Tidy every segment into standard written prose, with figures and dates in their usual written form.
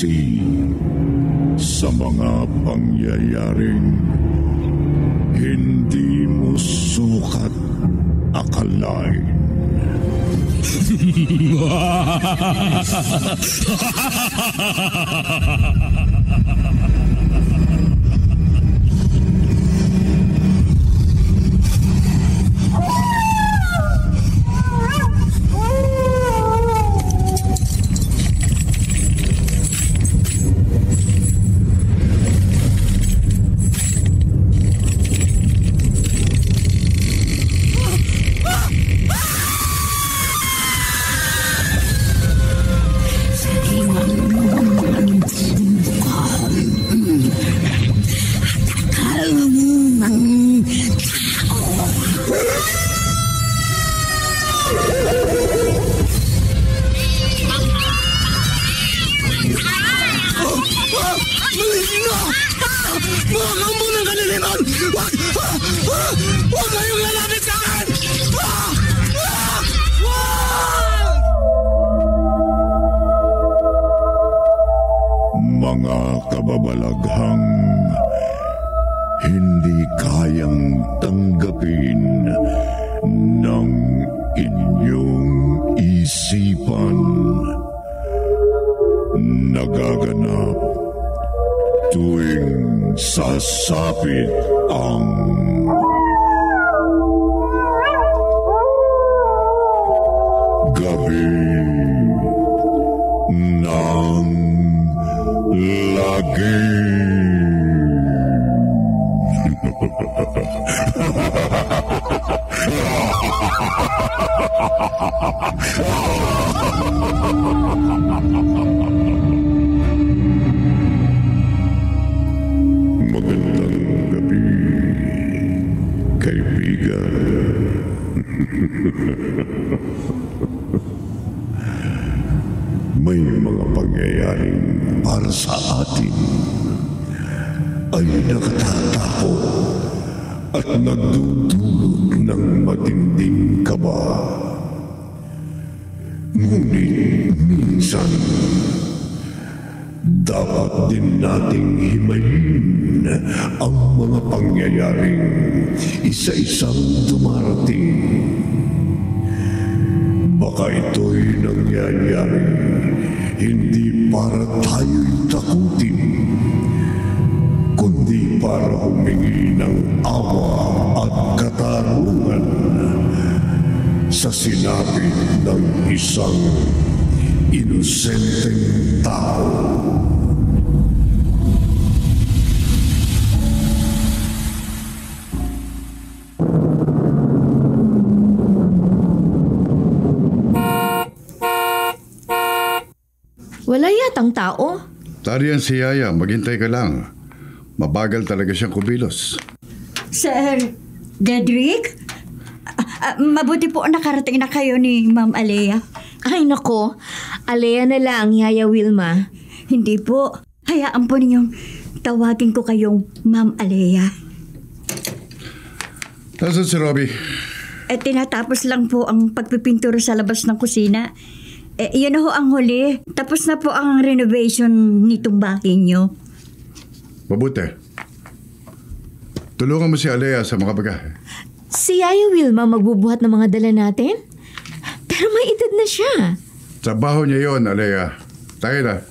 saksi sa mga pangyayaring hindi mo sukat akalain. Mga kababalaghang hindi kayang tanggapin ng inyong isipan, nagaganap tuwing sasapit ang gabi ng lagi. Magandang gabi, kaibigan. May mga pangyayaring para sa atin ay nakatatakot at nagdudulot ng matinding kaba. Ngunit minsan, dapat din nating himayin ang mga pangyayaring isa-isang dumarating. Baka ito'y nangyayari hindi para tayo'y takutin, kundi para humingi ng awa at katarungan sa sinapit ng isang inosenteng tao. Wala yatang tao. Tariyan si Yaya, maghintay ka lang. Mabagal talaga siyang kumilos. Sir Dedrick? Mabuti po nakarating na kayo ni Ma'am Alea. Ay nako, Alea na lang, Yaya Wilma. Hindi po. Hayaan po ninyong tawagin ko kayong Ma'am Alea. Nasaan si Robbie? Tinatapos lang po ang pagpipinturo sa labas ng kusina. Yun na ho ang huli. Tapos na po ang renovation nitong bahay nyo. Mabuti. Tulungan mo si Alea sa mga bagahe. Si Yaya Wilma magbubuhat ng mga dala natin? Pero may edad na siya. Trabaho niya yon, Alea. Tayo na.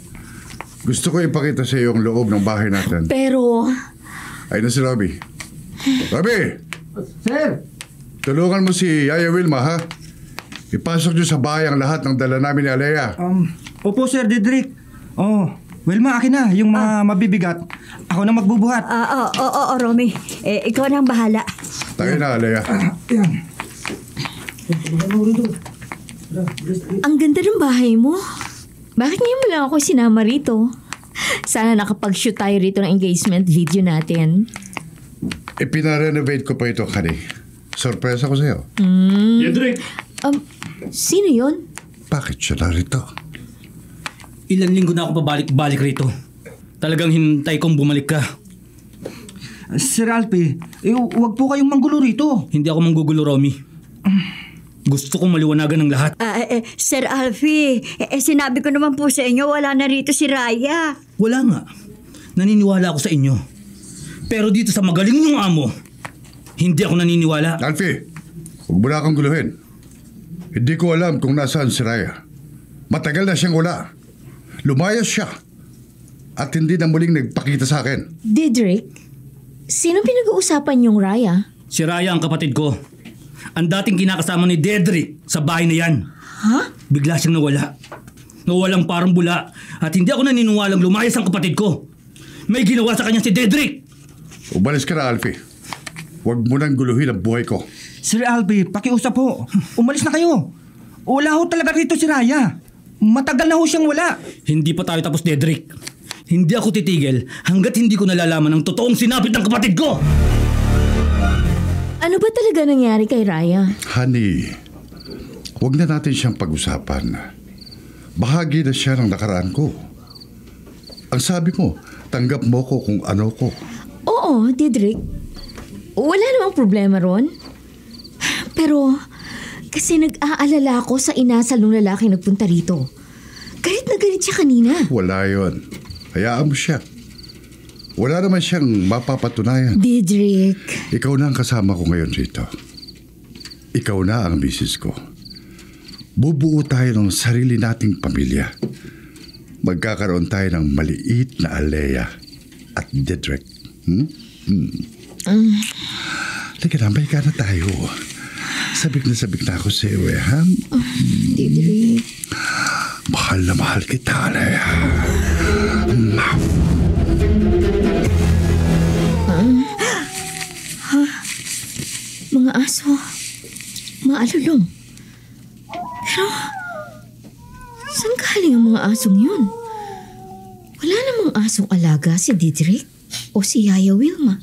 Gusto ko ipakita sa iyo ang loob ng bahay natin. Pero... Ay na si Robbie. Robbie! Sir! Tulungan mo si Yaya Wilma, ha? Ipasok niyo sa bahay ang lahat ng dala namin ni Alea. Opo, Sir Dedrick. Wilma, akin na yung mga mabibigat. Ako na magbubuhat. Oo, Romy. Ikaw na ang bahala. Tayo na, Alea. Yan. Ang ganda ng bahay mo. Bakit ngayon mo lang ako sinama rito? Sana nakapag-shoot tayo rito ng engagement video natin. Pinarenovate ko pa ito, Kani. Sorpresa ko sa'yo. Dedrick! Sino yun? Bakit siya narito? Ilan linggo na ako pabalik-balik rito. Talagang hintay kong bumalik ka. Sir Alpi, huwag po kayong manggulo rito. Hindi ako manggugulo, Romy. Gusto kong maliwanagan ng lahat. Sir Alfie, sinabi ko naman po sa inyo, wala na rito si Raya. Wala nga. Naniniwala ako sa inyo. Pero dito sa magaling niyong amo, hindi ako naniniwala. Alfie, huwag mo na akong guluhin. Hindi ko alam kung nasaan si Raya. Matagal na siyang wala. Lumayas siya. At hindi na muling nagpakita sa akin. Didrik, sino pinag-uusapan yung Raya? Si Raya ang kapatid ko. Ang dating kinakasama ni Dedrick sa bahay na yan. Ha? Bigla siyang nawala. Nawalang parang bula. At hindi ako naniniwalang lumayas ang kapatid ko. May ginawa sa kanya si Dedrick. Umalis ka na, Alfie. Huwag mo nang guluhin ang buhay ko. Sir Alfie, pakiusap ho. Umalis na kayo. Wala ho talaga rito si Raya. Matagal na ho siyang wala. Hindi pa tayo tapos, Dedrick. Hindi ako titigil hanggat hindi ko nalalaman ang totoong sinapit ng kapatid ko. Ano ba talaga nangyari kay Raya? Honey, huwag na natin siyang pag-usapan. Bahagi na siya ng nakaraan ko. Ang sabi mo, tanggap mo ko kung ano ko. Oo, Didrik. Wala namang problema ron. Pero, kasi nag-aalala ako sa inasal ng lalaki nagpunta rito. Galit na galit siya kanina. Wala yon. Hayaan mo siya. Wala naman siyang mapapatunayan. Didrik. Ikaw na ang kasama ko ngayon rito. Ikaw na ang misis ko. Bubuo tayo ng sarili nating pamilya. Magkakaroon tayo ng maliit na Alea at Dedrick. Teka na, may ka na tayo. Sabik na ako sa iyo, ha? Didrik. Mahal na mahal kita, Alea. Mga aso. Maalulong. Pero, saan galing ang mga asong yun? Wala namang asong alaga si Didrik o si Yaya Wilma.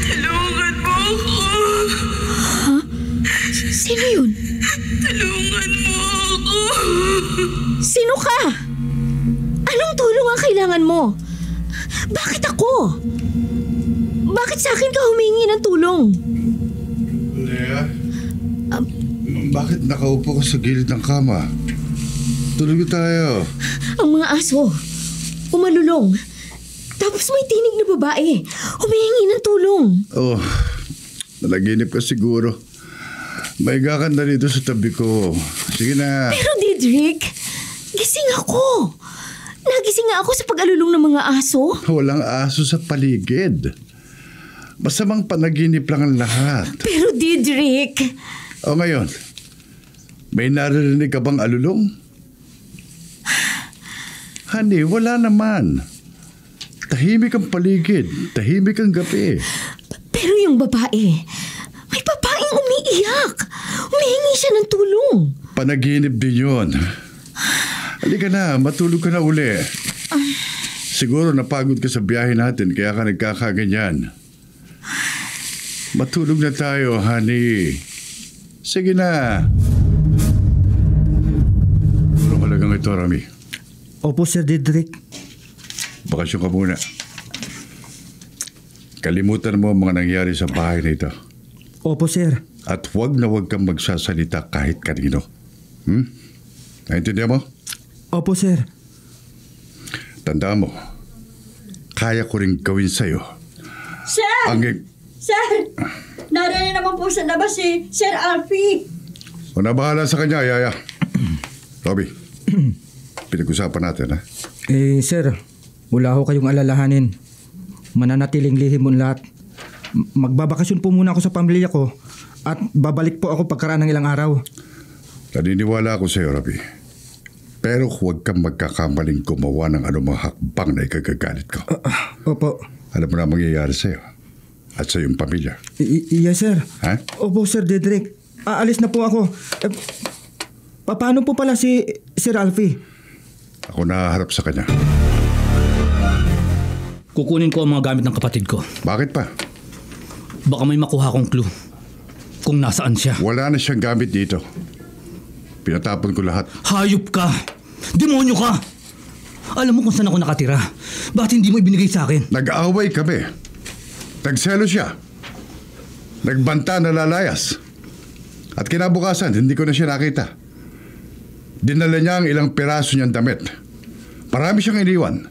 Tulungan mo ako. Ha? Sino yun? Tulungan mo ako. Sino ka? Anong tulong ang kailangan mo? Bakit ako? Bakit sa akin ka humingi ng tulong? Alea? Bakit nakaupo ka sa gilid ng kama? Tulog tayo. Ang mga aso, umalulong. Tapos may tinig na babae, humihingi ng tulong. Oh, nalaginip ka siguro. Maiga ka na dito sa tabi ko. Sige na. Pero Didrik, gising ako. Nagising nga ako sa pag-alulong ng mga aso. Walang aso sa paligid. Masamang panaginip lang ang lahat. Pero Didrik... O ngayon, may naririnig ka bang alulong? Honey, wala naman. Tahimik ang paligid. Tahimik ang gabi. Pero yung babae, may babaeng umiiyak. Humihingi siya ng tulong. Panaginip din yun. Halika na, matulog ka na uli. Siguro napagod ka sa biyahe natin kaya ka nagkakaganyan. Matulog na tayo, honey. Sige na. Ano malagang ito, Rami? Opo, Sir Dedrick. Bakasyon ka muna. Kalimutan mo ang mga nangyari sa bahay na ito. Opo, Sir. At huwag na huwag kang magsasalita kahit kanino. Naintindihan mo? Opo, Sir. Tandaan mo, kaya ko rin gawin sa'yo. Sir! Sir! Narinig naman po sa labas si Sir Alfie. O na bahala sa kanya, Yaya. Robby, pinag-usapan natin, ha? Sir, wala ho kayong alalahanin. Mananatiling lihim mo lahat. Magbabakasyon po muna ako sa pamilya ko at babalik po ako pagkaraan ng ilang araw. Naniniwala ako sa'yo, Robby. Pero huwag kang magkakamaling gumawa ng anumang hakbang na ikagagalit ko. Opo. Alam mo na mangyayari sa'yo at sa iyong pamilya. Yes, sir. Ha? Opo, Sir Dedrick. Aalis na po ako. Paano po pala si Sir Alfie? Ako nahaharap sa kanya. Kukunin ko ang mga gamit ng kapatid ko. Bakit pa? Baka may makuha akong clue kung nasaan siya. Wala na siyang gamit dito. Pinatapon ko lahat. Hayop ka! Demonyo ka! Alam mo kung saan ako nakatira. Bakit hindi mo ibinigay sa akin? Nag-aaway kami. Nagselo siya. Nagbanta na lalayas. At kinabukasan, hindi ko na siya nakita. Dinala niya ang ilang piraso niyang damit. Marami siyang iniwan.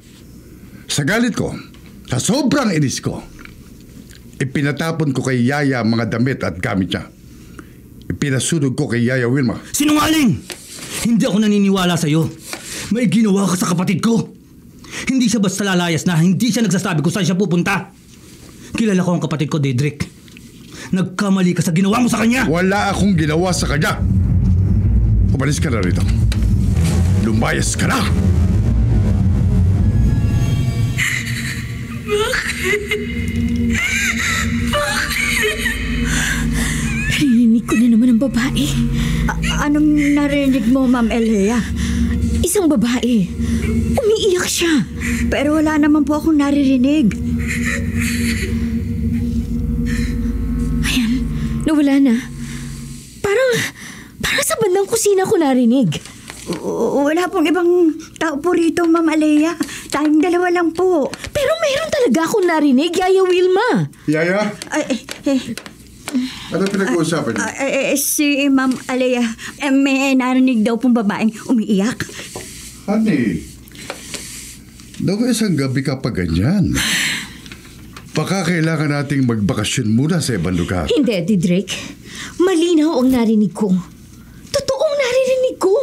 Sa galit ko, sa sobrang inis ko, ipinatapon ko kay Yaya ang mga damit at gamit niya. Ipinasunog ko kay Yaya Wilma. Sinungaling! Hindi ako naniniwala sa'yo. May ginawa ka sa kapatid ko. Hindi siya basta lalayas na hindi siya nagsasabi kung saan siya pupunta. Kilala ko ang kapatid ko, Dedrick. Nagkamali ka sa ginawa mo sa kanya. Wala akong ginawa sa kanya. Umalis ka na rito. Lumayas ka na! Narinig ko na naman ang babae. Anong narinig mo, Ma'am Elea? Isang babae. Umiiyak siya. Pero wala naman po akong naririnig. Ayan, nawala na. Parang sa bandang kusina ko narinig. Wala pong ibang tao po rito, Ma'am Alea. Tayong dalawa lang po. Pero mayroon talaga akong narinig, Yaya Wilma. Yaya, ano pinag-uusapan niyo? Si Ma'am Alea, may narinig daw pong babaeng umiiyak. Honey, naku isang gabi ka pa ganyan. Baka kailangan nating magbakasyon muna sa ibang lugar. Hindi, Dedrick. Malinaw ang narinig ko. Totoong naririnig ko.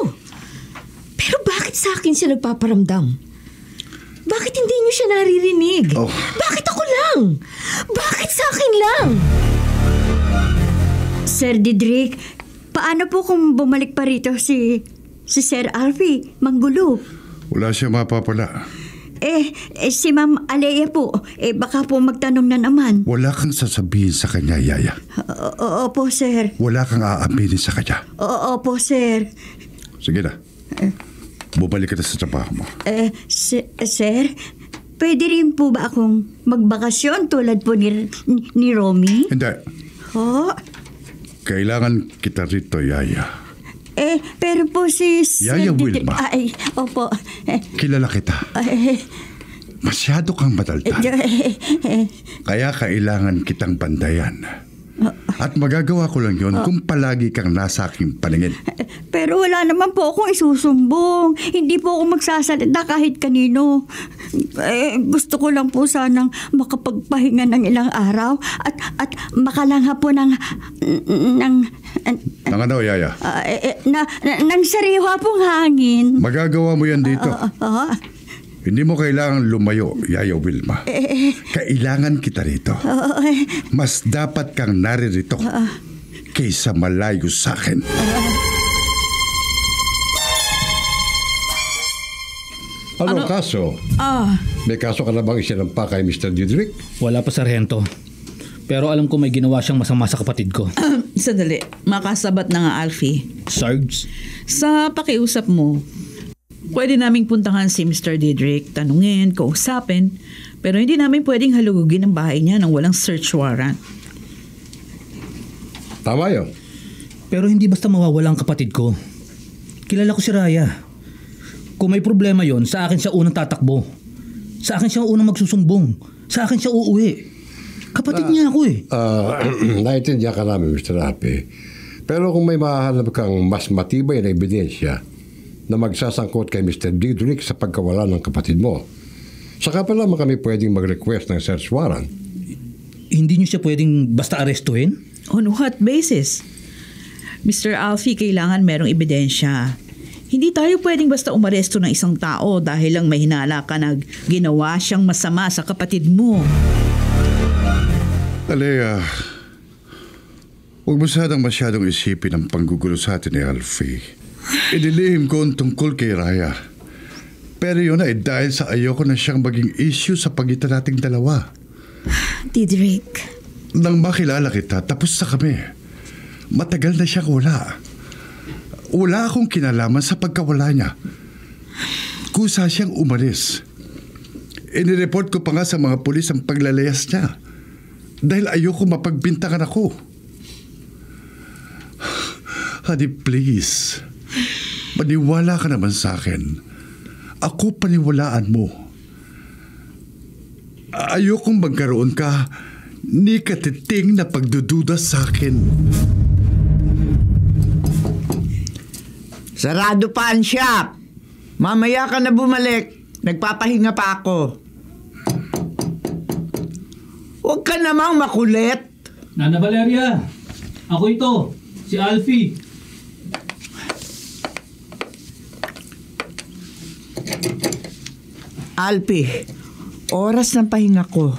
Pero bakit sa akin siya nagpaparamdam? Bakit hindi niyo siya naririnig? Oh. Bakit ako lang? Bakit sa akin lang? Sir Dedrick, paano po kung bumalik pa rito si Sir Alfie Manggulo? Wala siya mapapala. Si Ma'am Alea po, baka po magtanong na naman. Wala kang sasabihin sa kanya, Yaya. Opo, sir. Wala kang aaminin sa kanya. Opo, sir. Sige na. Bumalik ka na sa trabaho mo. Sir, pwede rin po ba akong magbakasyon tulad po ni Romy? Hindi. Ho? Kailangan kita rito, Yaya. Pero po si Sir Yaya Wilma. Opo. Kilala kita. Masyado kang madaldal. Kaya kailangan kitang bandayan. At magagawa ko lang yun kung palagi kang nasa aking paningin. Pero wala naman po akong isusumbong. Hindi po ako magsasalita kahit kanino. Gusto ko lang po sanang makapagpahinga ng ilang araw at makalangha po ng ano, Yaya? ng sariwa pong hangin. Magagawa mo yan dito. Hindi mo kailangan lumayo, Yaya Wilma. Kailangan kita rito. Mas dapat kang naririto kaysa malayo sa akin. Ano kaso? May kaso ka na bang isinampa kay Mr. Dedrick? Wala pa, Sargento. Pero alam ko may ginawa siyang masama sa kapatid ko. Sandali, makasabat na nga, Alfie. Sarge? Sa pakiusap mo, pwede naming puntahan si Mr. Dedrick, tanungin, kausapin, pero hindi namin pwedeng halugugin ang bahay niya nang walang search warrant. Tama yun. Pero hindi basta mawawala ang kapatid ko. Kilala ko si Raya. Kung may problema yon, sa akin siya unang tatakbo. Sa akin siya unang magsusumbong. Sa akin siya uuwi. Kapatid niya ako eh. Naintindihan ka namin, Mr. Ape. Pero kung may mahanap kang mas matibay na ebidensya na magsasangkot kay Mr. Dedrick sa pagkawala ng kapatid mo, saka pa lamang kami pwedeng mag-request ng search warrant. Hindi niyo siya pwedeng basta arestuhin? On what basis? Mr. Alfie, kailangan merong ebidensya. Hindi tayo pwedeng basta umaresto ng isang tao dahil lang may hinala ka na ginawa siyang masama sa kapatid mo. Alea, huwag mo sanang masyadong isipin ang panggugulo sa atin ni Alfie. Inilihim ko ang tungkol kay Raya. Pero yun ay dahil sa ayoko na siyang maging issue sa pagitan nating dalawa. Dedrick. Nang makilala kita, tapos na kami. Matagal na siyang wala. Wala akong kinalaman sa pagkawala niya. Kusa siyang umalis. Inireport ko pa nga sa mga pulis ang paglalayas niya. Dahil ayoko mapagbintangan ako. Honey, please. Maniwala ka naman sa akin. Ako paniwalaan mo. Ayokong magkaroon ka ni katiting na pagdududa sa akin. Sarado pa ang shop. Mamaya ka na bumalik. Nagpapahinga pa ako. Huwag ka namang makulit. Nana Valeria, ako ito, si Alfie. Alpi, oras ng pahinga ko.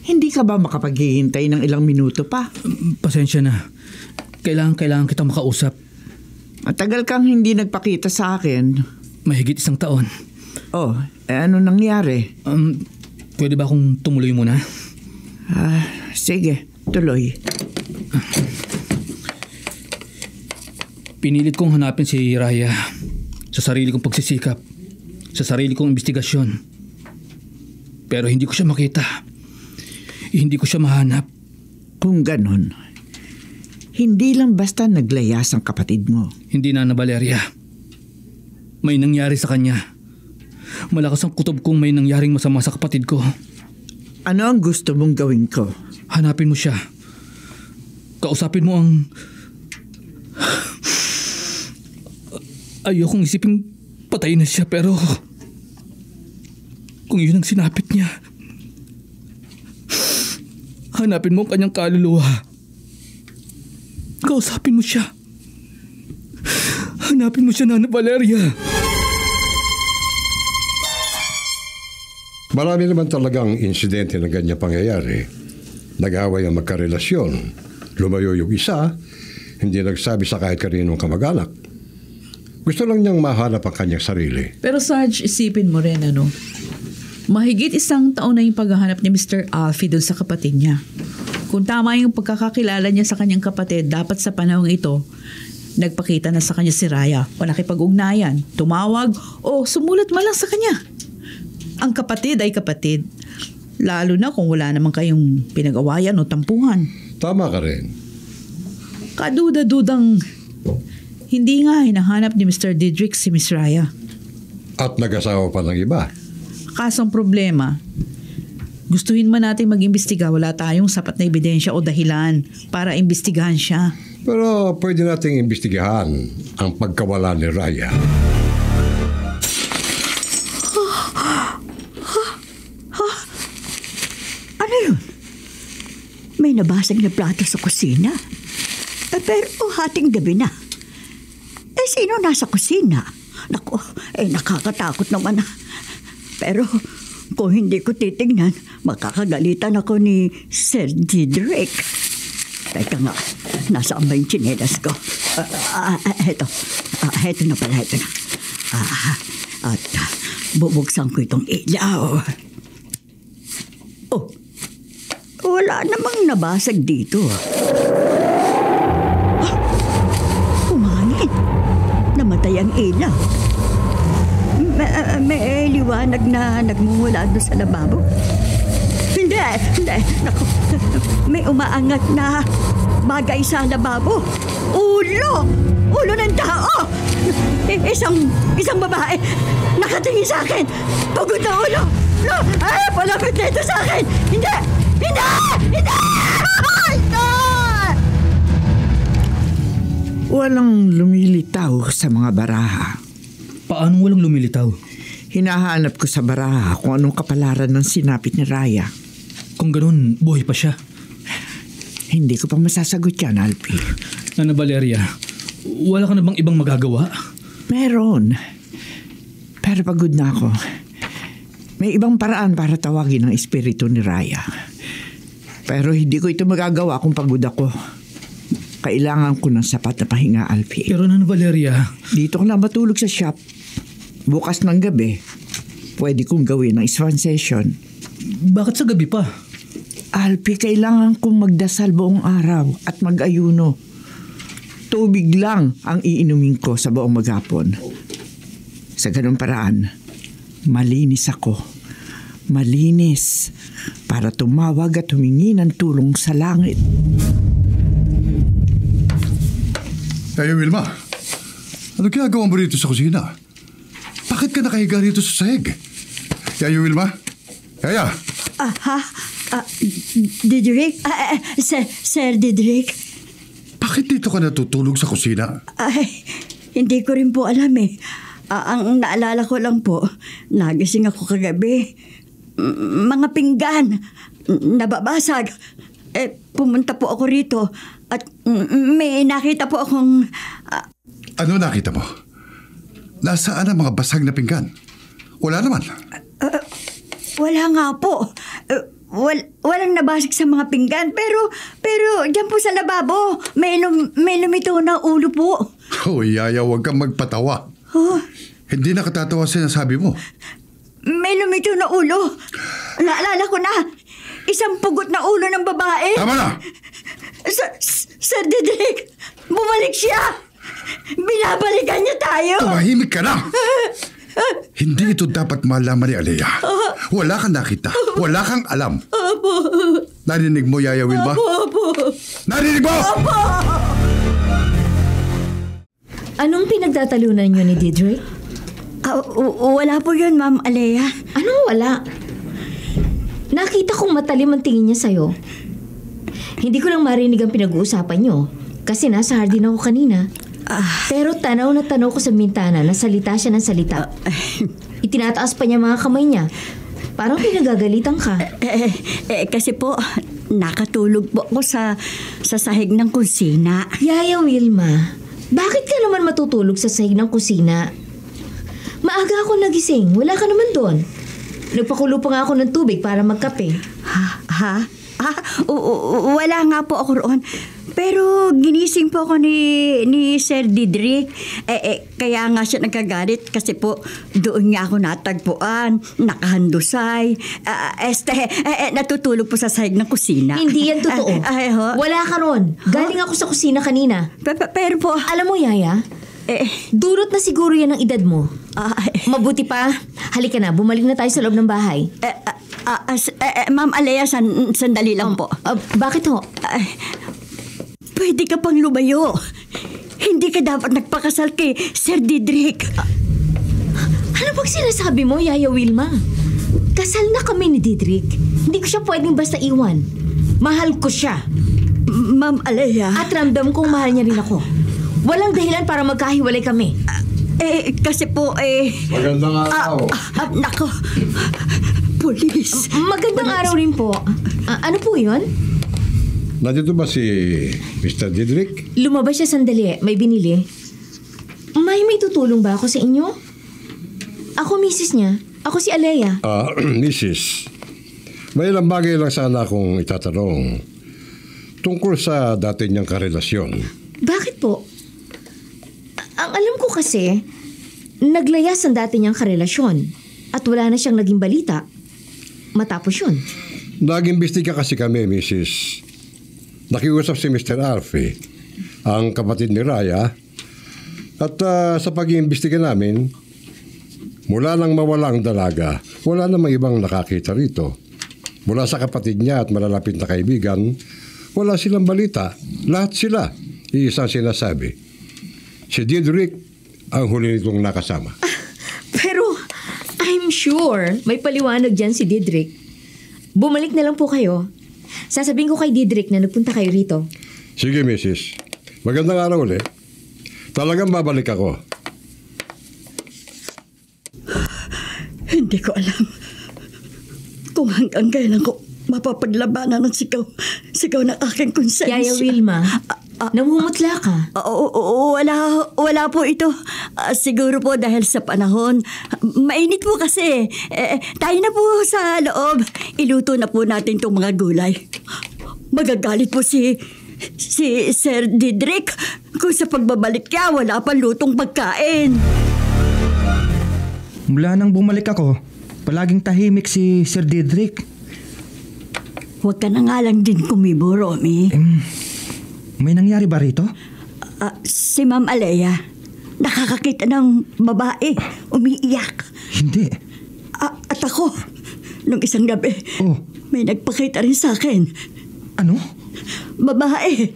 Hindi ka ba makapaghihintay ng ilang minuto pa? Pasensya na. Kailangan kitang makausap. Matagal kang hindi nagpakita sa akin. Mahigit 1 taon. Oh, ano nangyari? Pwede ba akong tumuloy muna? Sige, tuloy. Pinilit kong hanapin si Raya sa sarili kong pagsisikap, sa sarili kong investigasyon. Pero hindi ko siya makita. Hindi ko siya mahanap. Kung ganon, hindi lang basta naglayas ang kapatid mo. Hindi, Nana Valeria. May nangyari sa kanya. Malakas ang kutob kong may nangyaring masama sa kapatid ko. Ano ang gusto mong gawin ko? Hanapin mo siya. Kausapin mo ang... Ayokong isiping patay na siya, pero... Kung yun ang sinapit niya... Hanapin mo ang kanyang kaluluwa. Kausapin mo siya. Hanapin mo siya, Nana Valeria. Marami naman talagang insidente na ganyan pangyayari. Nag-away ang magkarelasyon. Lumayo yung isa, hindi nagsabi sa kahit kaninong kamag-anak. Gusto lang niyang mahanap ang kanyang sarili. Pero Sarge, isipin mo rin mahigit 1 taon na yung paghahanap ni Mr. Alfie doon sa kapatid niya. Kung tama yung pagkakakilala niya sa kanyang kapatid, dapat sa panahong ito, nagpakita na sa kanya si Raya o nakipag-ugnayan, tumawag o sumulat man lang sa kanya. Ang kapatid ay kapatid, lalo na kung wala naman kayong pinag-awayan o tampuhan. Tama ka rin. Kaduda-dudang hindi nga hinahanap ni Mr. Didrik si Miss Raya. At nag-asawa pa ng iba. Kasong problema, gustuhin man natin mag-imbestiga, wala tayong sapat na ebidensya o dahilan para imbestigahan siya. Pero pwede nating imbestigahan ang pagkawala ni Raya. Ano yun? May nabasag na plato sa kusina. Pero hating gabi na. Sino nasa kusina? Naku, nakakatakot naman. Pero kung hindi ko titignan, makakagalitan ako ni Sir Didrik. Teka nga, nasaan ba yung tsinelas ko? Heto na pala, heto na. At bubuksan ko itong ilaw. Oh, wala namang nabasag dito. Umangin. Namatay ang ilaw. May liwanag na nagmumula doon sa lababo. Hindi. Naku, may umaangat na bagay sa lababo. Ulo ng tao. Isang babae nakatingin sa akin. Pagod na ulo. No, palapit na ito sa akin. Hindi. Walang lumilitaw sa mga baraha. Paano walang lumilitaw? Hinahanap ko sa baraha kung anong kapalaran ng sinapit ni Raya. Kung ganun, buhay pa siya. Hindi ko pa masasagot yan, Alpi. Nana Valeria, wala ka na bang ibang magagawa? Meron. Pero pagod na ako. May ibang paraan para tawagin ang espiritu ni Raya. Pero hindi ko ito magagawa kung pagod ako. Kailangan ko ng sapat na pahinga, Alpi. Pero Nana Valeria... Dito ko na matulog sa shop. Bukas ng gabi, pwede kong gawin ang swan session. Bakit sa gabi pa? Alpi, kailangan kong magdasal buong araw at mag-ayuno. Tubig lang ang iinumin ko sa buong maghapon. Sa ganung paraan, malinis ako. Malinis para tumawag at humingi ng tulong sa langit. Kaya Wilma, ano ginagawa mo rito sa kusina? Bakit ka nakahiga rito sa sahig? Kaya Wilma? Kaya? Didrik? Sir Didrik? Bakit dito ka natutulog sa kusina? Ay, hindi ko rin po alam eh. Ang naalala ko lang po, nagising ako kagabi. Mga pinggan, nababasag. Pumunta po ako rito at may nakita po akong... Ano nakita mo? Nasaan ang mga basag na pinggan? Wala naman. Wala nga po. Walang nabasag sa mga pinggan. Pero dyan po sa lababo, may lumito na ulo po. Oh, Yaya, huwag kang magpatawa. Oh, Hindi nakatatawa sinasabi mo. may lumito na ulo. Naalala ko na. Isang pugot na ulo ng babae. Tama na! Sir Didrik, bumalik siya. Binabalikan niya tayo. Tumahimik ka na! Hindi ito dapat malaman ni Alea. Wala kang nakita. Wala kang alam. Narinig mo, Yaya Wilma? Narinig mo? Anong pinagtatalunan niyo ni Didrik? Wala po yun, Ma'am Alea. Anong wala? Nakita kong matalim ang tingin niya sa'yo. Hindi ko lang marinig ang pinag-uusapan niyo kasi nasa hardin ako kanina. Pero tanaw na tanaw ko sa bintana na salita siya ng salita. Itinataas pa niya mga kamay niya. Parang pinagagalitan ka. Kasi po, nakatulog po ako sa sahig ng kusina. Yaya Wilma, bakit ka naman matutulog sa sahig ng kusina? Maaga ako nagising. Wala ka naman doon. Nagpakulo pa nga ako ng tubig para magkape. Ha? Wala nga po ako roon. Pero ginising po ako ni Sir Didrik. Kaya nga siya nagkagalit kasi po doon niya ako natagpuan, nakahandusay. Natutulog po sa sahig ng kusina. Hindi yan totoo. Wala ka ron. Galing ako sa kusina kanina. Pero po... Alam mo, Yaya, durot na siguro yan ang edad mo. Mabuti pa, halika na, bumalik na tayo sa loob ng bahay. Ma'am Alea, sandali lang po. Bakit ho? Pwede ka pang lumayo. Hindi ka dapat nagpakasal kay Sir Didrik. Ano bang sinasabi mo, Yaya Wilma? Kasal na kami ni Didrik. Hindi ko siya pwedeng basta iwan. Mahal ko siya. Ma'am Alea. At ramdam kong mahal niya rin ako. Walang dahilan para magkahiwalay kami. Kasi po, Magandang araw. Nako. Pulis. Magandang araw rin po. Ano po yun? Nandito ba si Mr. Didrik? Lumabas siya sandali. May binili. May tutulong ba ako sa inyo? Ako misis niya. Ako si Alea. Mrs. May ilang bagay lang sana akong itatanong tungkol sa dati niyang karelasyon. Bakit po? Ang alam ko kasi, naglayas ang dati niyang karelasyon at wala na siyang naging balita. Matapos yun. Nag-imbestiga kasi kami, Mrs. Nakiusap si Mr. Alfie, ang kapatid ni Raya, at sa pag-iimbestiga namin, mula nang mawala ang dalaga, wala namang ibang nakakita rito. Mula sa kapatid niya at malalapit na kaibigan, wala silang balita. Lahat sila, iisang sinasabi. Si Didrik ang huli nitong nakasama. Pero I'm sure may paliwanag dyan si Didrik. Bumalik na lang po kayo. Sasabihin ko kay Didrik na nagpunta kayo rito. Sige, Mrs. Magandang araw ulit. Talagang babalik ako. Hindi ko alam kung hanggang kailan ko mapapaglabanan ng sigaw ng aking konsensya. Yaya Wilma, namumutla ka. Wala po ito. Siguro po dahil sa panahon. Mainit po kasi. Tayo na po sa loob. Iluto na po natin itong mga gulay. Magagalit po si Sir Didrik kung sa pagbabalik niya wala pa lutong pagkain. Mula nang bumalik ako, palaging tahimik si Sir Didrik. Huwag ka na nga lang din kumibo, Romy. May nangyari ba rito? Si Ma'am Alea, nakakakita ng babae, umiiyak. Hindi. At ako, nung isang gabi, may nagpakita rin sa akin. Ano? Babae,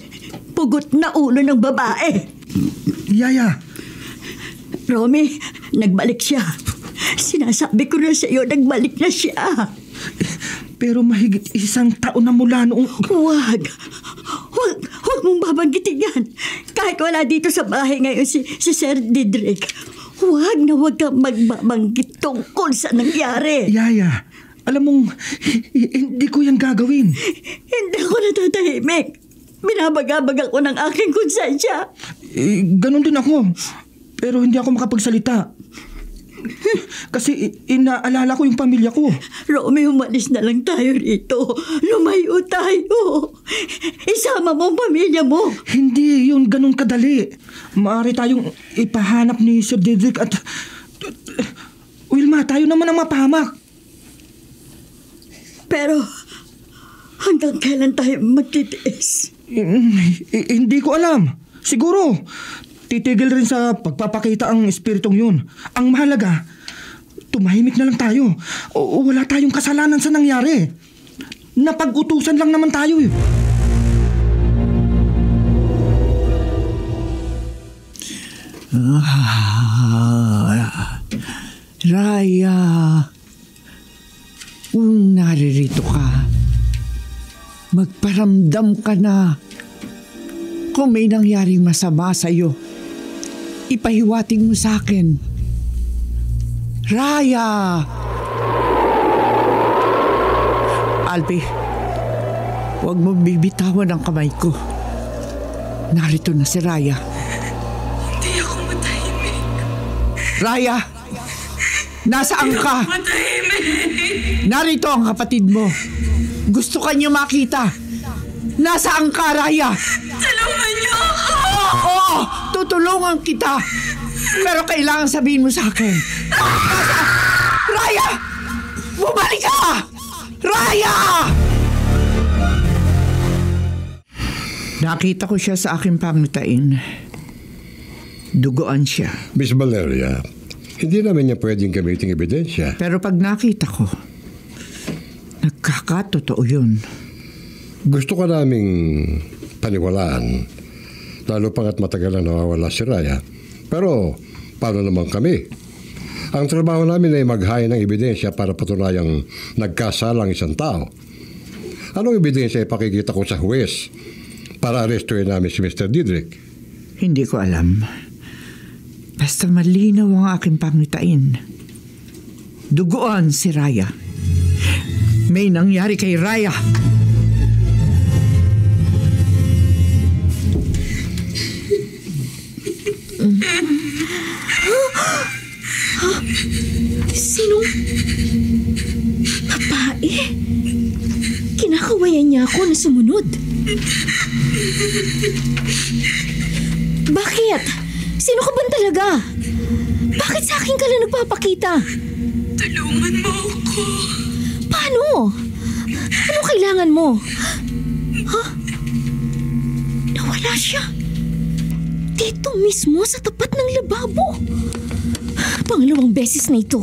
pugot na ulo ng babae. Yaya! Romy, nagbalik siya. Sinasabi ko na sa iyo, nagbalik na siya. Pero mahigit 1 taon na mula noong... Huwag mong babanggitin yan. Kahit wala dito sa bahay ngayon si Sir Didrik, huwag kang magbabanggit tungkol sa nangyari. Yaya, alam mong, hindi ko yan gagawin. Hindi ako natatahimik. Binabagabag ako ng aking konsensya. Ganon din ako. Pero hindi ako makapagsalita. Kasi inaalala ko yung pamilya ko. Romeo, umalis na lang tayo rito. Lumayo tayo. Isama mo ang pamilya mo. Hindi yun ganun kadali. Maaari tayong ipahanap ni Sir Didrik at... Wilma, tayo naman ang mapahamak. Pero hanggang kailan tayo magtitiis? Hindi ko alam. Siguro, titigil rin sa pagpapakita ang espiritong yun. Ang mahalaga, tumahimik na lang tayo. Wala tayong kasalanan sa nangyari. Napag-utusan lang naman tayo eh. Raya, kung naririto ka, magparamdam ka na. Kung may nangyaring masama sa'yo, ipahiwatig mo sa akin. Raya! Albi, huwag mo bibitawan ang kamay ko. Narito na si Raya. Hindi ako matahimik. Raya! Nasaan ka? Matahimik. Narito ang kapatid mo. Gusto ka niya makita. Nasaan ka, Raya? Tulungan niyo ako. Oo, tutulungan kita. Pero kailangan sabihin mo sa akin. Raya! Bumalik ka! Raya! Nakita ko siya sa aking pangitain. Duguan siya. Miss Valeria, hindi namin niya pwedeng gamitin ebidensya. Pero pag nakita ko, nagkakatotoo yun. Gusto ka naming paniwalaan, lalo pangat matagal na nawawala si Raya. Pero, paano naman kami? Ang trabaho namin ay maghain ng ebidensya para patunayang nagkasalang isang tao. Anong ebidensya ay pakikita ko sa huwes para arestuhin namin si Mr. Didrik? Hindi ko alam. Basta malinaw ang aking pangitain. Duguan si Raya. May nangyari kay Raya. Sinong babae? Kinakawayan niya ako na sumunod. Bakit? Sino ka ba talaga? Bakit sa akin ka lang nagpapakita? Tulungan mo ako. Paano? Anong kailangan mo? Ha? Nawala siya. Dito mismo sa tapat ng lababo. Pangalawang beses na ito.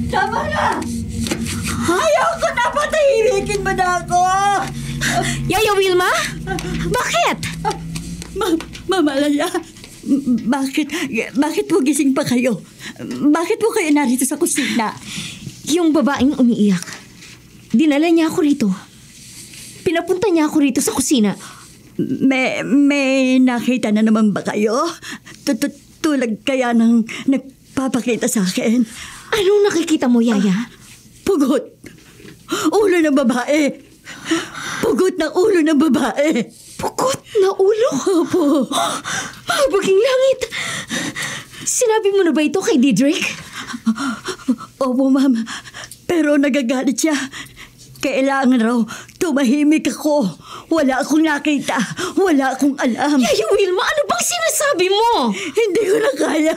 Tama na! Ayaw ko na, patahimikin mo na ako! Yaya Wilma? Bakit? Mamalaya, bakit po gising pa kayo? Bakit po kayo narito sa kusina? Yung babaeng umiiyak. Dinala niya ako rito. Pinapunta niya ako rito sa kusina. May nakita na naman ba kayo? Tulad kaya ng nagpapakita sa akin? Anong nakikita mo, Yaya? Pugot. Ulo ng babae. Pugot ng ulo ng babae. Pugot na ulo? Opo. Baging langit. Sinabi mo na ba ito kay Didrik? Opo, ma'am. Pero nagagalit siya. Kailangan raw tumahimik ako. Wala akong nakita. Wala akong alam. Yaya Wilma, ano bang sinasabi mo? Hindi ko na kaya.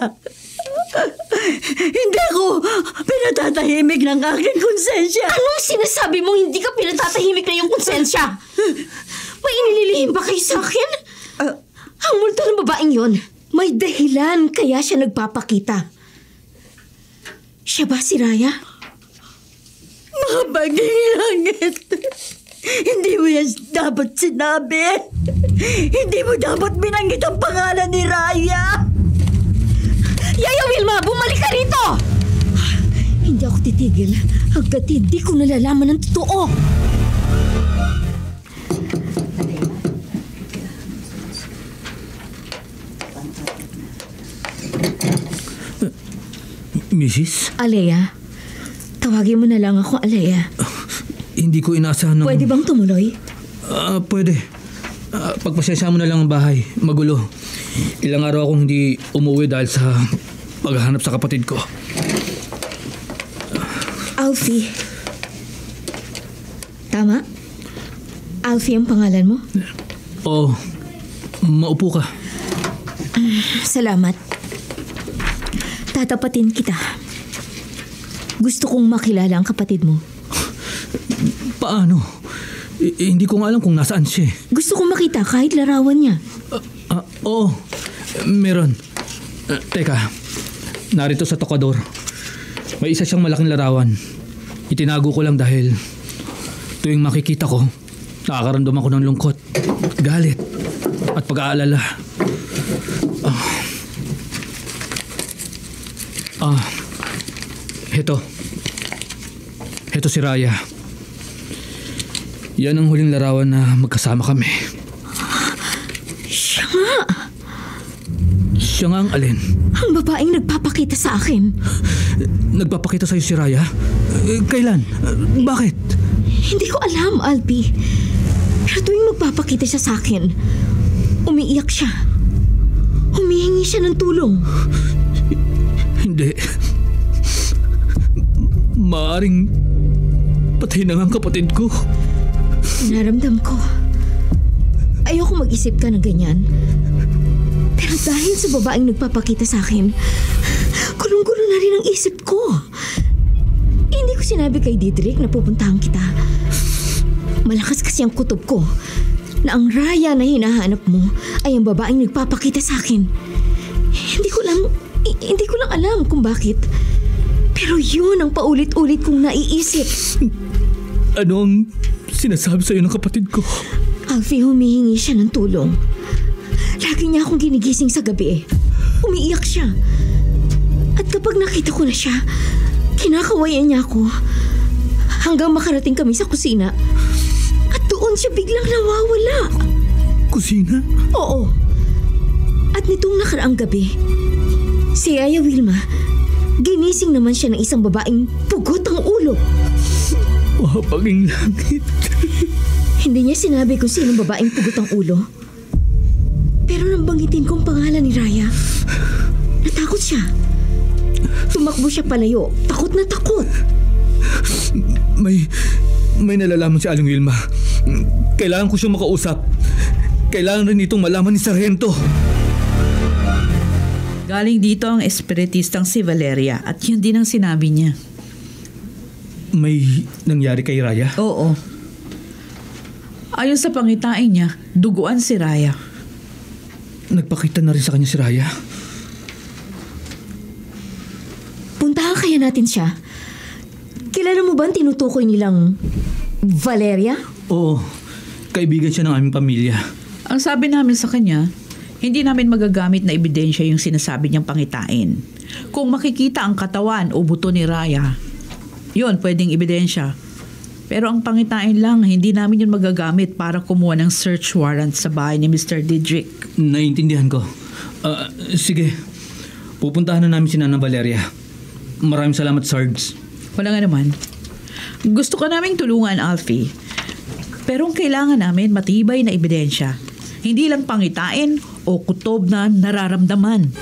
Hindi ako pinatatahimik ng aking konsensya. Anong sinasabi mo hindi ka pinatatahimik na yung konsensya? May inililihim ba kayo sa akin? Ang multo ng babaeng yon, may dahilan kaya siya nagpapakita. Siya ba si Raya? Mabaging langit. Hindi mo yan dapat sinabi. Hindi mo dapat binanggit ang pangalan ni Raya. Yaya Wilma, bumalik ka rito! Hindi ako titigil hanggat hindi ko nalalaman ng totoo. Mrs.? Alea, tawagin mo na lang ako Alea. Hindi ko inaasahan ng... Pwede bang tumuloy? Pwede. Pagpasensya mo na lang ang bahay. Magulo. Ilang araw akong hindi umuwi dahil sa paghahanap sa kapatid ko. Alfie. Tama? Alfie ang pangalan mo? Oo. Maupo ka. Salamat. Tatapatin kita. Gusto kong makilala ang kapatid mo. Paano? Hindi ko nga alam kung nasaan siya. Gusto kong makita kahit larawan niya. Oo. Meron. Teka. Narito sa tokador. May isa siyang malaking larawan. Itinago ko lang dahil tuwing makikita ko, nakakaramdam ako ng lungkot, galit, at pag-aalala. Heto si Raya. Yan ang huling larawan na magkasama kami. Siya nga. Siya nga ang alin? Ang babaeng nagpapakita sa akin. Nagpapakita sa'yo si Raya? Kailan? Bakit? Hindi ko alam, Alpi. Pero tuwing magpapakita siya sa akin, umiiyak siya. Humihingi siya ng tulong. Hindi. Maaring patay na nga ang kapatid ko. Naramdam ko. Ayoko mag-isip ka ng ganyan. Pero dahil sa babaeng nagpapakita sa akin, kulong-kulo na rin ang isip ko. Hindi ko sinabi kay Didrik na pupuntahan kita. Malakas kasi ang kutob ko na ang Raya na hinahanap mo ay ang babaeng nagpapakita sa akin. Hindi ko lang alam kung bakit. Pero yun ang paulit-ulit kong naiisip. Ano ang sinasabi sa'yo ng kapatid ko? Alfie, humihingi siya ng tulong. Lagi niya akong ginigising sa gabi. Umiiyak siya. At kapag nakita ko na siya, kinakawayan niya ako. Hanggang makarating kami sa kusina. At doon siya biglang nawawala. Kusina? Oo. At nitong nakaraang gabi, si Yaya Wilma, ginising naman siya ng isang babaeng pugot ang ulo. Mapaging langit. Hindi niya sinabi kung sinong babaeng pugot ang ulo. Pero nang banggitin kong pangalan ni Raya, natakot siya. Tumakbo siya palayo, takot na takot. May nalalaman si Aling Wilma. Kailangan ko siyang makausap. Kailangan rin itong malaman ni Sargento. Galing dito ang espiritistang si Valeria at yun din ang sinabi niya. May nangyari kay Raya? Oo. Ayon sa pangitain niya, duguan si Raya. Nagpakita na rin sa kanya si Raya? Puntahan kaya natin siya. Kilala mo ba ang tinutukoy nilang Valeria? Oo. Kaibigan siya ng aming pamilya. Ang sabi namin sa kanya, hindi namin magagamit na ebidensya yung sinasabi niyang pangitain. Kung makikita ang katawan o buto ni Raya, yun, pwedeng ebidensya. Pero ang pangitain lang, hindi namin yun magagamit para kumuha ng search warrant sa bahay ni Mr. Didrik. Naiintindihan ko. Sige, pupuntahan na namin si Nana Valeria. Maraming salamat, Sarge. Wala nga naman. Gusto ka naming tulungan, Alfie. Pero ang kailangan namin matibay na ebidensya. Hindi lang pangitain o kutob na nararamdaman.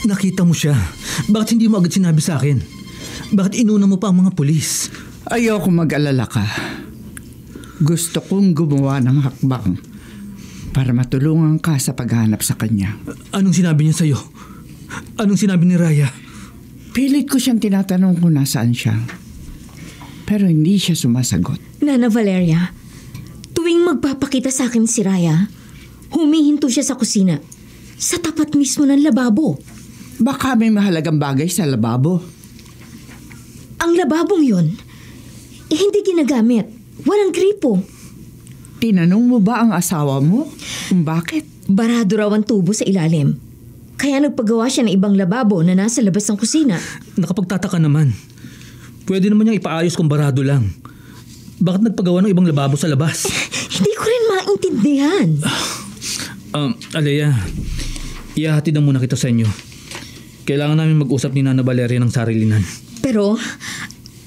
Nakita mo siya. Bakit hindi mo agad sinabi sa akin? Bakit inuna mo pa ang mga pulis? Ayoko mag-alala ka. Gusto kong gumawa ng hakbang para matulungan ka sa paghanap sa kanya. Anong sinabi niya sa'yo? Anong sinabi ni Raya? Pilit ko siyang tinatanong kung nasaan siya. Pero hindi siya sumasagot. Nana Valeria, tuwing magpapakita sa akin si Raya, humihinto siya sa kusina. Sa tapat mismo ng lababo. Baka may mahalagang bagay sa lababo. Ang lababong yun, hindi ginagamit. Walang gripo. Tinanong mo ba ang asawa mo kung bakit? Barado raw ang tubo sa ilalim. Kaya nagpagawa siya ng ibang lababo na nasa labas ng kusina. Nakapagtataka naman. Pwede naman niyang ipaayos kung barado lang. Bakit nagpagawa ng ibang lababo sa labas? Hindi ko rin maintindihan. Alea, ihahatid na muna kita sa inyo. Kailangan namin mag-usap ni Nana Valeria ng sarilinan. Pero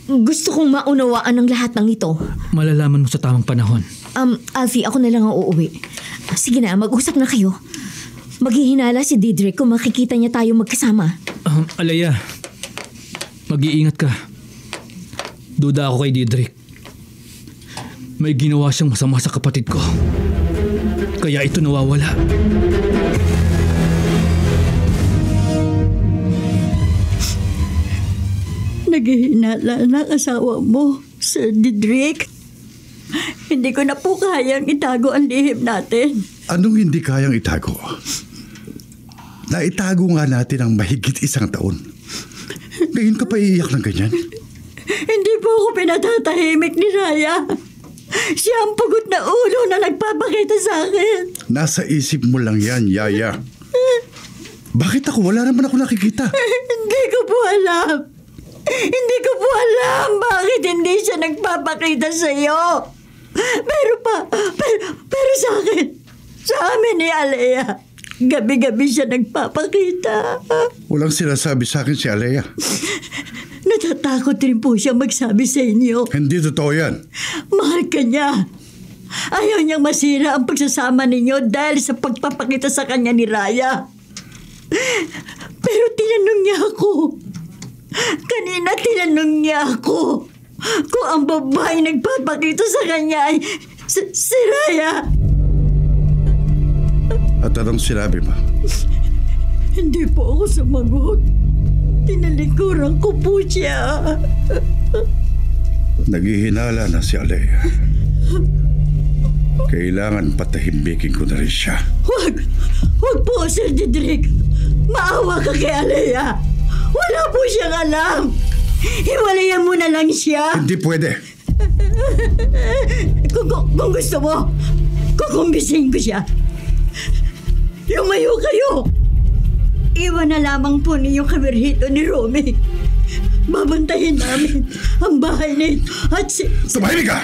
gusto kong maunawaan ang lahat ng ito. Malalaman mo sa tamang panahon. Alfie, ako na lang ang uuwi. Sige na, mag-usap na kayo. Maghihinala si Didrik kung makikita niya tayo magkasama. Alea, mag-iingat ka. Duda ako kay Didrik. May ginawa siyang masama sa kapatid ko. Kaya ito nawawala. Naghihinala ng asawa mo, Sir Didrik. Hindi ko na po kayang itago ang lihim natin. Anong hindi kayang itago? Naitago nga natin ang mahigit 1 taon. Ngayon ka pa iiyak ng ganyan? Hindi po ako pinatatahimik ni Raya. Siya ang pagod na ulo na nagpapakita sa akin. Nasa isip mo lang yan, Yaya. Bakit ako? Wala naman ako nakikita. Hindi ko po alam. Hindi ko po alam bakit hindi siya nagpapakita sa iyo. Pero sa akin, sa amin ni Alea, gabi-gabi siya nagpapakita. Walang sinasabi sa akin si Alea. Natatakot rin po siya magsabi sa inyo. Hindi totoo yan. Mahal ka niya. Ayaw niyang masira ang pagsasama ninyo dahil sa pagpapakita sa kanya ni Raya. Pero tinanong niya ako. Kanina tinanong niya ako kung ang babae nagpapakita sa kanya ay si Raya. At anong sinabi mo? Hindi po ako sumagot. Tinalikuran ko po siya. Naghihinala na si Alea. Kailangan patahimbikin ko na rin siya. Huwag po, Sir Didrik. Maawa ka kay Alea. Wala po siyang alam. Hiwalayan mo na lang siya. Hindi pwede. Kung gusto mo, kukumbisin ko siya. Lumayo kayo. Iwan na lamang po ninyo kami rito ni Romy. Babantayin namin ang bahay nito at si... Tumahimik ka!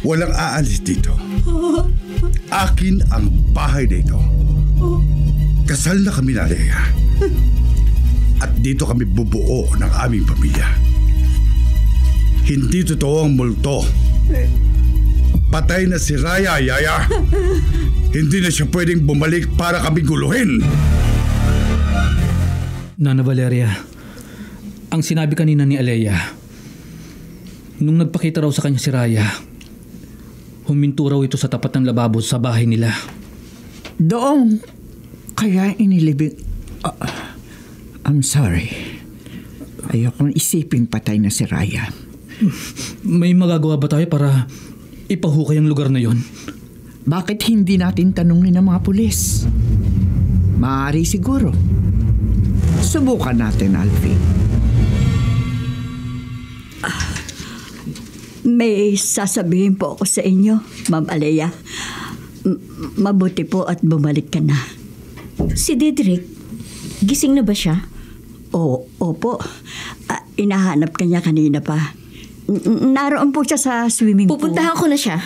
Walang aalis dito. Akin ang bahay nito. Kasal na kami na Alea. At dito kami bubuo ng aming pamilya. Hindi totoo ang multo. Patay na si Raya, Yaya. Hindi na siya pwedeng bumalik para kami guluhin. Nana Valeria, ang sinabi kanina ni Alea, nung nagpakita raw sa kanya si Raya, huminto raw ito sa tapat ng lababo sa bahay nila. Doon, kaya inilibing... I'm sorry. Ayokong isiping patay na si Raya. May magagawa ba tayo para ipahukay ang lugar na yon? Bakit hindi natin tanungin ang mga pulis? Maaari siguro. Subukan natin, Alfie. May sasabihin po ako sa inyo, Ma'am Alea. Mabuti po at bumalik ka na. Si Didrik, gising na ba siya? Opo. Inahanap ka niya kanina pa. Naroon po siya sa swimming pool. Pupuntahan ko na siya.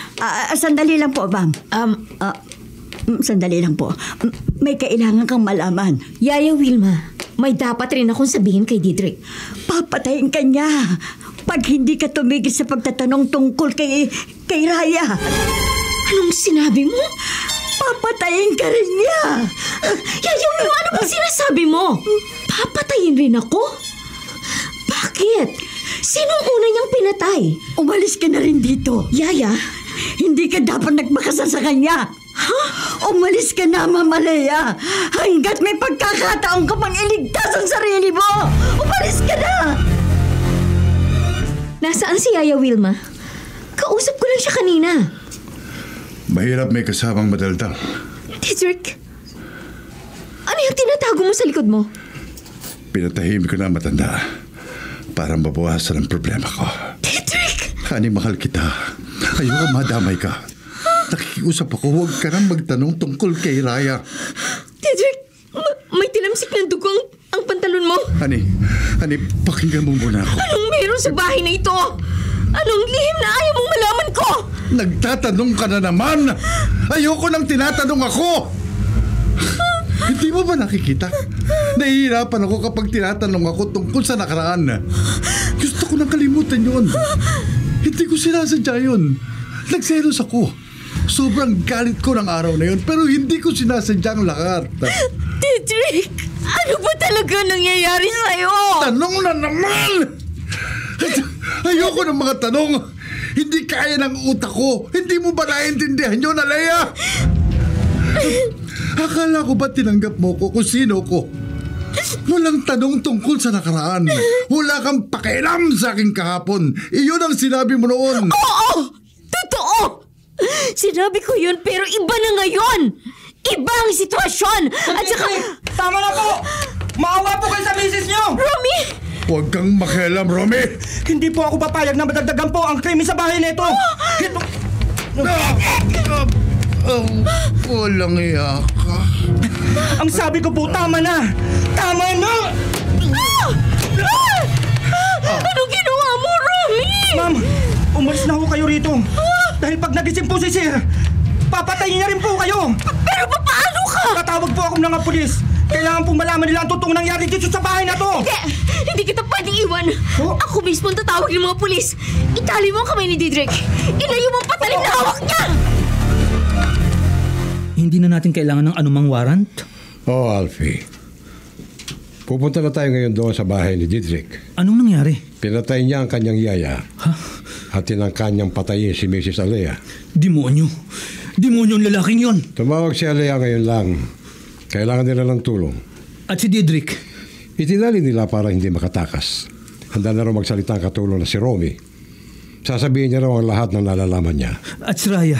Sandali lang po, ma'am. Sandali lang po. May kailangan kang malaman. Yaya Wilma, may dapat rin akong sabihin kay Didrik. Papatayin ka niya pag hindi ka tumigil sa pagtatanong tungkol kay Raya. Anong sinabi mo? Papatayin ka rin niya. Yaya Wilma, ano bang sinasabi mo? Papatayin rin ako? Bakit? Sinong una niyang pinatay? Umalis ka na rin dito. Yaya? Hindi ka dapat nagmakasal sa kanya. Ha? Umalis ka na, Ma'am Alea. Hanggat may pagkakataon ka pang iligtas ang sarili mo. Umalis ka na! Nasaan si Yaya Wilma? Kausap ko lang siya kanina. Mahirap may kasamang madaldal. Didrik, ano yung tinatago mo sa likod mo? Pinatahimik ko na matanda para mabawasan ang problema ko. Didrik! Honey, mahal kita. Ayoko madamay ka. Nakikiusap ako, huwag ka nang magtanong tungkol kay Raya. Didrik, may tilamsik ng dugo ang pantalon mo. Honey, pakinggan mo muna ako. Anong meron sa bahay na ito? Anong lihim na ayaw mong malaman ko? Nagtatanong ka na naman! Ayoko nang tinatanong ako! Hindi mo ba nakikita? Nahihirapan ako kapag tinatanong ako tungkol sa nakaraan. Gusto ko nang kalimutan yun. Hindi ko sinasadya yun. Nagselos ako. Sobrang galit ko ng araw na yun, pero hindi ko sinasadya ang lahat. Didrik, ano ba talaga nangyayari sa'yo? Tanong na naman! Ayoko ng mga tanong. Hindi kaya ng utak ko. Hindi mo ba naiintindihan yun, Alea? Akala ko ba tinanggap mo ko kung sino ko? Walang tanong tungkol sa nakaraan. Wala kang pakialam sa aking kahapon. Iyon ang sinabi mo noon. Oo! Totoo! Sinabi ko yun pero iba na ngayon! Iba ang sitwasyon! At saka... Tama na po! Maawa po kayo sa misis niyo! Romy! Huwag kang makialam, Romy! Hindi po ako papayag na madagdagan po ang krimen sa bahay nito! Ito... Walang iya ka. Ang sabi ko po, tama na! Tama na! Anong ginawa mo, Romy? Ma'am, umalis na ho kayo rito. Dahil pag nagising po si Sir, papatayin niya rin po kayo. Pero paano ka? Tatawag po ako ng mga pulis. Kailangan pong malaman nila ang totoong nangyari dito sa bahay na to. Hindi kita pwedeng iwan. Oh? Ako mismo ang tatawag ng mga pulis. Itali mo ang kamay ni Didrik. Ilayo mo ang patalim na hawak niya. Hindi na natin kailangan ng anumang warrant? Oo, Alfie. Pupunta na tayo ngayon doon sa bahay ni Didrik. Anong nangyari? Pinatay niya ang kanyang yaya. Ha? At tinangka niyang patayin si Mrs. Alea. Demonyo. Demonyo ang lalaking yon. Tumawag si Alea ngayon lang. Kailangan nila ng tulong. At si Didrik? Itinali nila para hindi makatakas. Handa na raw magsalita ang katulong na si Romy. Sasabihin niya raw ang lahat ng nalalaman niya. At si Raya?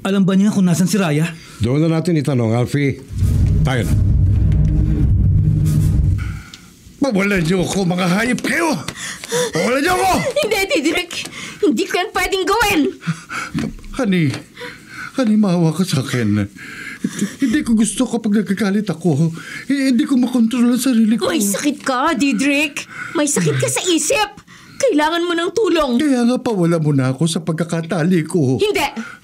Alam ba niya kung nasan si Raya? Doon na natin itanong, Alfie. Tayo na. Pawalan niyo ako, mga hayop kayo! Pawalan niyo ako! Hindi, Didrik. Hindi ko yan pwedeng gawin. Honey, maawa ka sa akin. Hindi ko gusto kapag nagkagalit ako. Hindi ko makontrol ang sarili ko. May sakit ka, Didrik. May sakit ka sa isip. Kailangan mo ng tulong. Kaya nga pawala mo na ako sa pagkakatali ko. Hindi.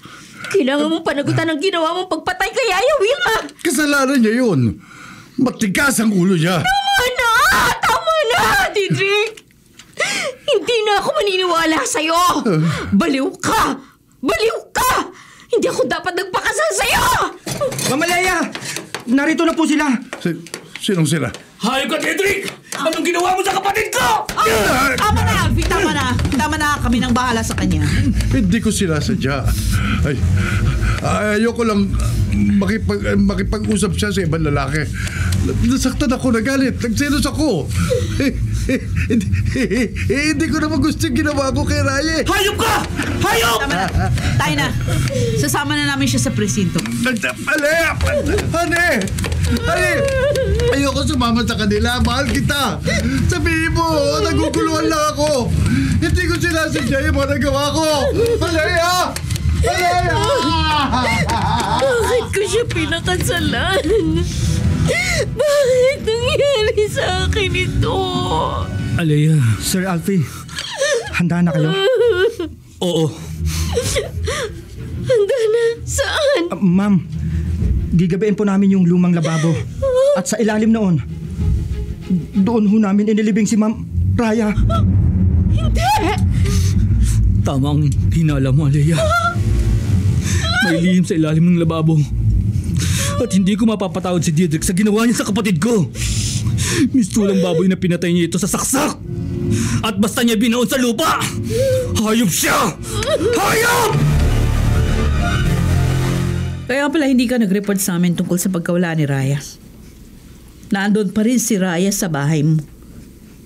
Kailangan mong panagutan ang ginawa mong pagpatay kay Yaya Wilma. Kasalanan niya yun. Matigas ang ulo niya. Tama na, Didrik. Hindi na ako maniniwala sa'yo. Baliw ka. Baliw ka. Hindi ako dapat nagpakasal sa'yo. Mama Leia! Narito na po sila. Sinong sila? Hayop ka, Didrik! Anong ginawa mo sa kapatid ko? Tama na, Alfie, tama na. Tama na, kami nang bahala sa kanya. Hindi ko sinasadya. Ayoko lang makipag-usap siya sa ibang lalaki. Nasaktan ako, nagalit, nagselos ako. Hindi ko naman gusto yung ginawa ko kay Raya. Hayop ka! Hayop! Tama na, tayo na. Sasama na namin siya sa presinto. Honey! Ayoko sumama sa kanila. Mahal kita. Sabihin mo, naguguluhan lang ako. Hindi ko sinasadya yung mga nagawa ko. Alea! Alea! Bakit ko siya pinakasalan? Bakit nangyari sa akin ito? Alea. Sir Alfie, handa na kayo? Oo. Handa na? Saan? Ma'am, gigabiin po namin yung lumang lababo. At sa ilalim noon, doon ho namin inilibing si Ma'am Raya. Hindi! Tama ang hinala mo, Alea. May lihim sa ilalim ng lababo. At hindi ko mapapatawad si Didrik sa ginawa niya sa kapatid ko. Mistulang baboy na pinatay niya ito sa saksak. At basta niya binaon sa lupa. Hayop siya! Hayop! Kaya pala hindi ka nag-report sa amin tungkol sa pagkawala ni Raya. Nandun pa rin si Raya sa bahay mo.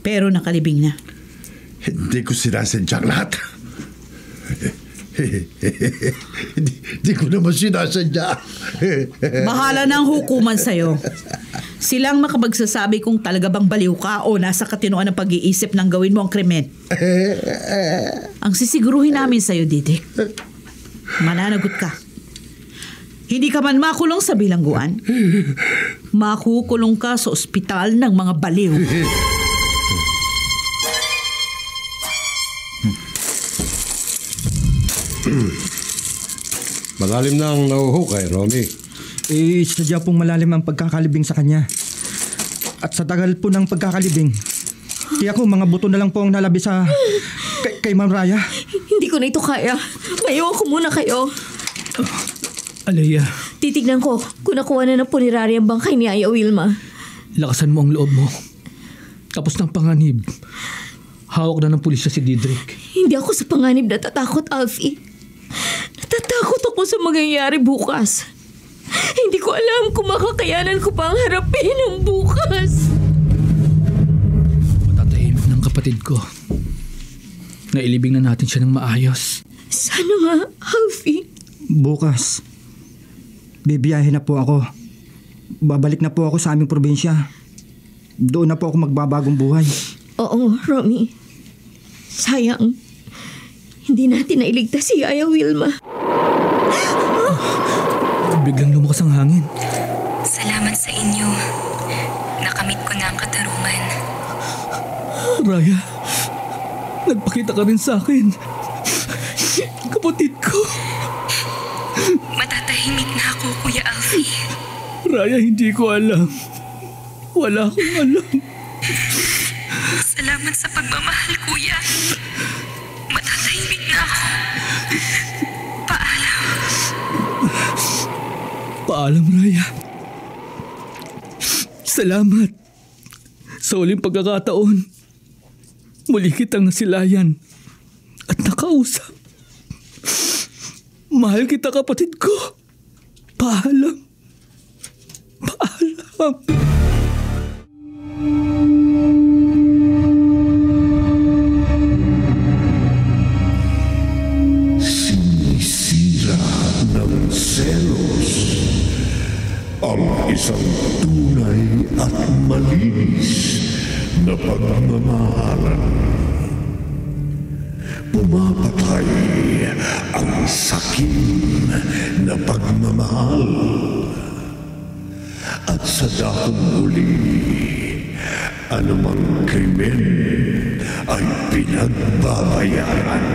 Pero nakalibing na. Hindi ko sinasadya ang lahat. Hindi ko naman sinasadya. Bahala na ang hukuman sa'yo. Silang makapagsasabi kung talaga bang baliw ka o nasa katinoan ng pag-iisip ng gawin mo ang krimen. Ang sisiguruhin namin sa'yo, Didrik, mananagot ka. Hindi ka man makulong sa bilangguan, makukulong ka sa ospital ng mga baliw. Malalim na ang nahuhukay, Romy. Sadya pong malalim ang pagkakalibing sa kanya. At sa tagal po ng pagkakalibing, tiyak ko mga buto na lang po ang nalabi sa kay Ma'am Raya. Hindi ko na ito kaya. Maiwan ko muna kayo. Alea, Titignan ko kung nakuha na ng punerarya ang bangkay ni Aya Wilma. lakasan mo ang loob mo. Tapos ng panganib, hawak na ng pulisya si Didrik. Hindi ako sa panganib natatakot, Alfie. Natatakot ako sa mangyayari bukas. Hindi ko alam kung makakayanan ko pa ang harapin ang bukas. Matatahimik ng kapatid ko. Nailibing na natin siya ng maayos. Sana nga, Alfie. Bukas, bibiyahe na po ako. Babalik na po ako sa aming probinsya. Doon na po ako magbabagong buhay. Oo, Romy. Sayang. Hindi natin nailigtas si Aya Wilma. Biglang lumakas ang hangin. Salamat sa inyo. Nakamit ko na ang katarungan. Raya, nagpakita ka rin sa akin. Kapatid ko. Matatahimik na ako, Kuya Alfie. Raya, hindi ko alam. Wala akong alam. Salamat sa pagmamahal, Kuya. Matatahimik na ako. Paalam. Paalam, Raya. Salamat. Sa uling pagkakataon, muli kitang nasilayan at nakausap. Mahal kita, kapatid ko. Paalam. Paalam. Sinisira ng selos ang isang tunay at malinis na pagmamahalan. Pumapatay ang sakim na pagmamahal. At sa dakong huli, anumang krimen ay pinagbabayaran.